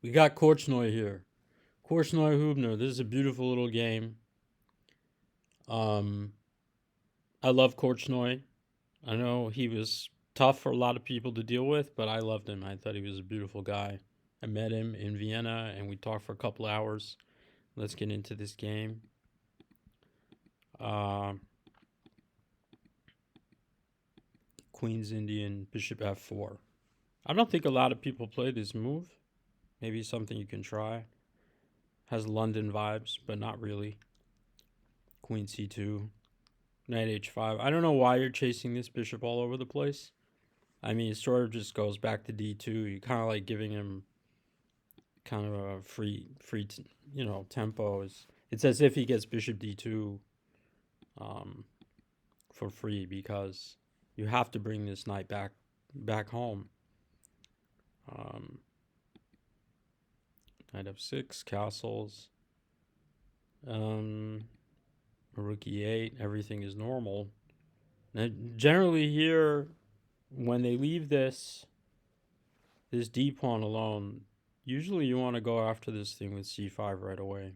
We got Korchnoi here. Korchnoi Huebner. This is a beautiful little game. Um, I love Korchnoi. I know he was tough for a lot of people to deal with, but I loved him. I thought he was a beautiful guy. I met him in Vienna and we talked for a couple hours. Let's get into this game. Uh, Queen's Indian, Bishop F4. I don't think a lot of people play this move. Maybe something you can try. Has London vibes, but not really. Queen C2. Knight H5. I don't know why you're chasing this bishop all over the place. I mean, it sort of just goes back to D2. You're kind of like giving him kind of a tempo. It's as if he gets bishop D2 um, for free because you have to bring this knight back home. Knight F6, castles, rook E8. Everything is normal. Now, generally here, when they leave this D pawn alone, usually you want to go after this thing with C5 right away.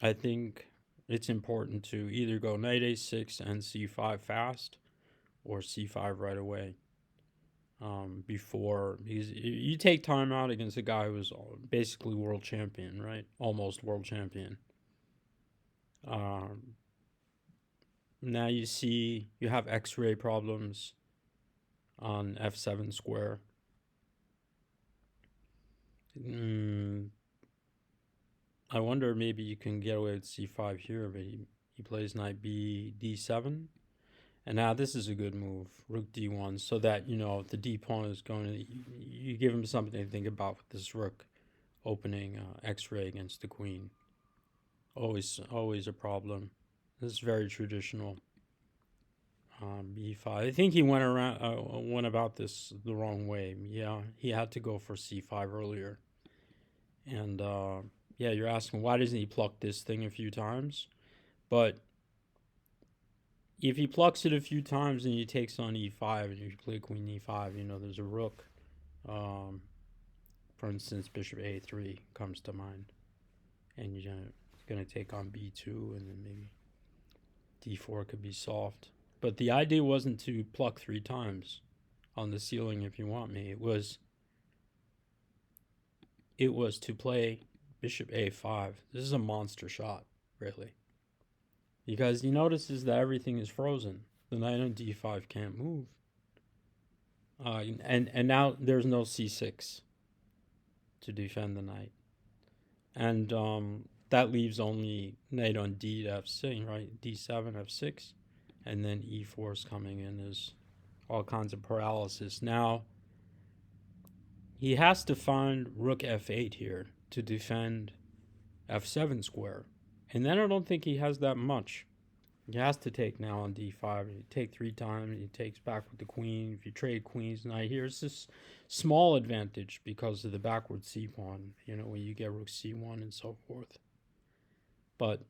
I think it's important to either go knight A6 and C5 fast or C5 right away. Before you take time out against a guy who's basically world champion, right? Almost world champion. Now you see you have X-ray problems on F7 square. I wonder maybe you can get away with C5 here, but he plays knight B D7. And now this is a good move, rook D1, so that, the D pawn is going to, you give him something to think about with this rook opening X-ray against the queen. Always a problem. This is very traditional. B5. I think he went about this the wrong way. Yeah, he had to go for C5 earlier. And yeah, you're asking why doesn't he pluck this thing a few times? But if he plucks it a few times and he takes on E5 and you play Queen E5, there's a rook. For instance, Bishop A3 comes to mind, and you're gonna take on B2, and then maybe D4 could be soft. But the idea wasn't to pluck 3 times on the ceiling, if you want me. It was to play Bishop A5. This is a monster shot, really, because he notices that everything is frozen. The knight on D5 can't move, and now there's no C6 to defend the knight, and that leaves only knight on D to F6, right? D7, F6, and then E4 is coming in. There's all kinds of paralysis. Now he has to find rook F8 here to defend F7 square, and then I don't think he has that much. He has to take now on D5. You take 3 times. He takes back with the queen. If you trade queens, knight here, it's this small advantage because of the backward C pawn. When you get rook C1 and so forth. But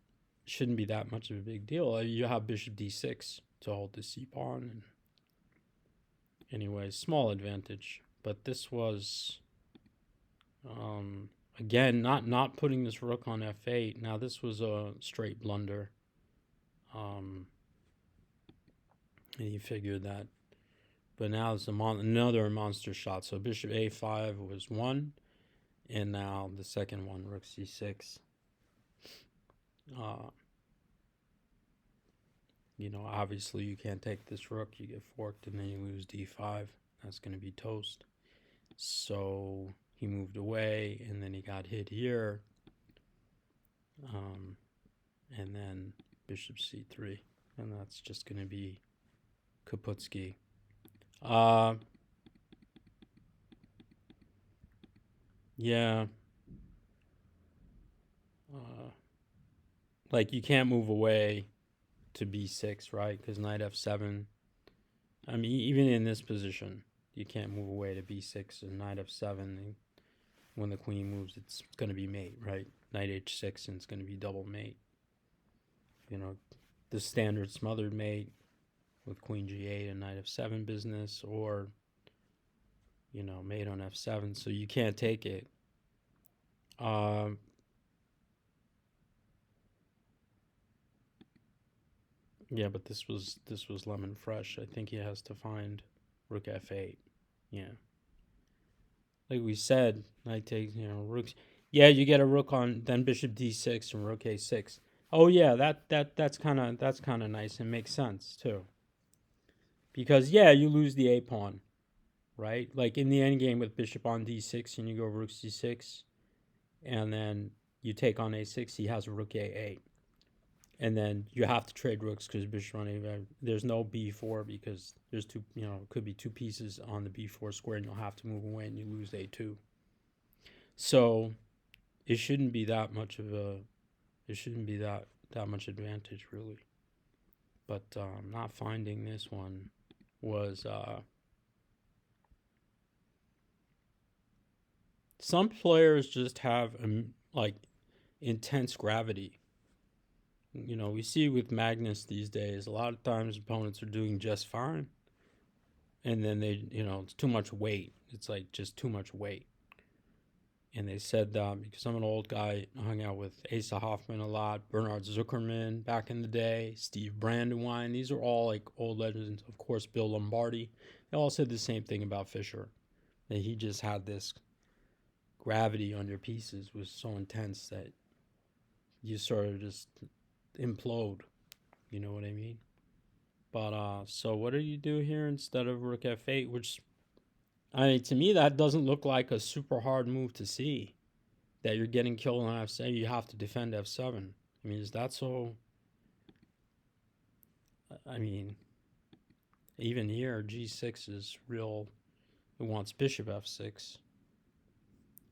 shouldn't be that much of a big deal. You have bishop D6 to hold the C pawn. And anyway, small advantage. But this was again not putting this rook on F8. Now this was a straight blunder. And he figured that. But now it's another monster shot. So bishop A5 was 1, and now the second one, rook C6. Obviously you can't take this rook. You get forked, and then you lose D5. That's going to be toast. So he moved away, and then he got hit here. And then bishop C3. And that's just going to be Kaputski. Yeah. Like you can't move away to B6, right? Because knight F7. I mean, even in this position, you can't move away to B6 and knight F7. When the queen moves, it's going to be mate, right? Knight H6 and it's going to be double mate. The standard smothered mate with queen G8 and knight F7 business, or mate on f7, so you can't take it. Um, yeah, but this was lemon fresh. I think he has to find rook f8. Yeah, like we said, I take rooks. Yeah, you get a rook on then bishop d6 and rook a6. Oh yeah, that's kind of nice and makes sense too. Because yeah, you lose the a pawn, right? Like in the end game with bishop on d6 and you go rook c6, and then you take on a6. He has a rook a8, and then you have to trade rooks because bishop on a5. There's no b4 because there's two. It could be two pieces on the b4 square, and you'll have to move away, and you lose a2. So it shouldn't be that much of a. It shouldn't be that much advantage really. But not finding this one was some players just have like intense gravity. We see with Magnus these days, a lot of times opponents are doing just fine, and then it's too much weight. It's like just too much weight. And they said because I'm an old guy, I hung out with Asa Hoffman a lot, Bernard Zuckerman back in the day, Steve Brandywine. These are all like old legends. Of course, Bill Lombardi. They all said the same thing about Fischer, that he just had this gravity on your pieces was so intense that you sort of just implode. You know what I mean? But so what do you do here instead of rook f8? Which, I mean, to me that doesn't look like a super hard move to see. That you're getting killed on f7, you have to defend f7. I mean, is that so? I mean, even here g6 is real. It wants bishop f6.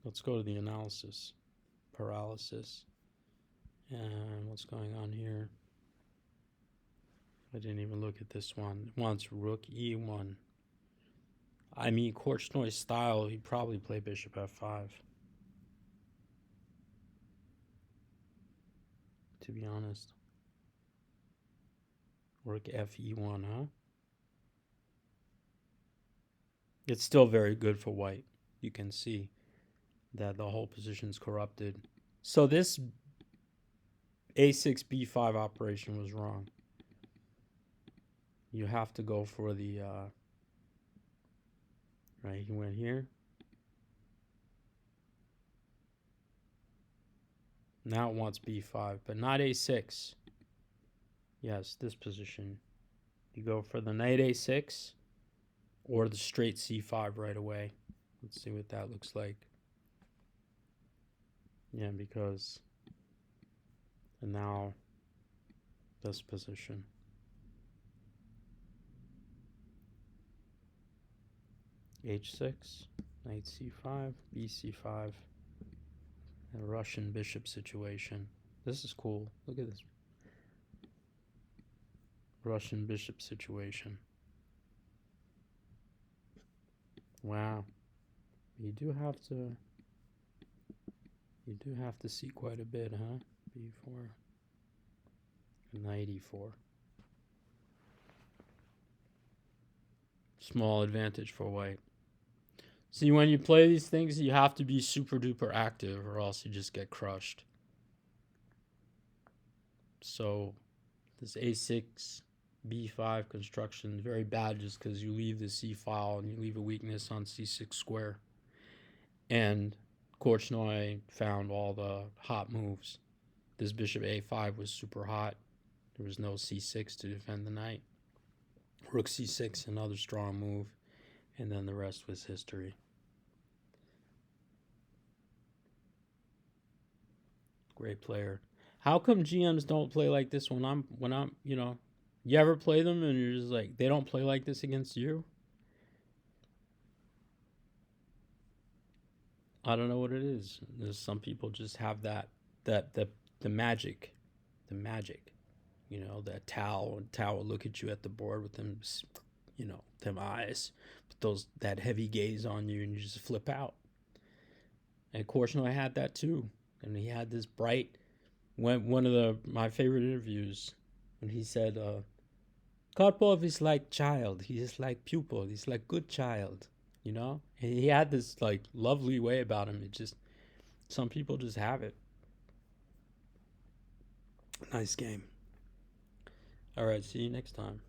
Let's go to the analysis. Paralysis. And what's going on here? I didn't even look at this one. It wants rook e1. I mean, Korchnoi style, he'd probably play bishop f5. To be honest. Rook fe1, huh? It's still very good for white. You can see that the whole position's corrupted. So this a6 b5 operation was wrong. You have to go for the right, he went here. Now it wants b5, but not a6. Yes, this position. You go for the knight a6 or the straight c5 right away. Let's see what that looks like. Yeah, because and now this position. h6, knight c5, bc5, a Russian bishop situation. This is cool. Look at this. Russian bishop situation. Wow. You do have to see quite a bit, huh? b4. Knight e4. Small advantage for white. See, when you play these things, you have to be super duper active or else you just get crushed. So this a6 b5 construction is very bad just because you leave the c file and you leave a weakness on c6 square. And Korchnoi found all the hot moves. This bishop a5 was super hot. There was no c6 to defend the knight. Rook c6, another strong move. And then the rest was history. Great player. How come GMs don't play like this when I'm you ever play them and you're just like, they don't play like this against you? I don't know what it is. There's some people just have the magic, the magic. That Tao will look at you at the board with them, them eyes, but that heavy gaze on you, and you just flip out. And Korchnoi had that too, and he had this bright. One of my favorite interviews, when he said, "Karpov is like child. He is like pupil. He's like good child. you know? And he had this like lovely way about him. It just, some people just have it. Nice game. All right, see you next time.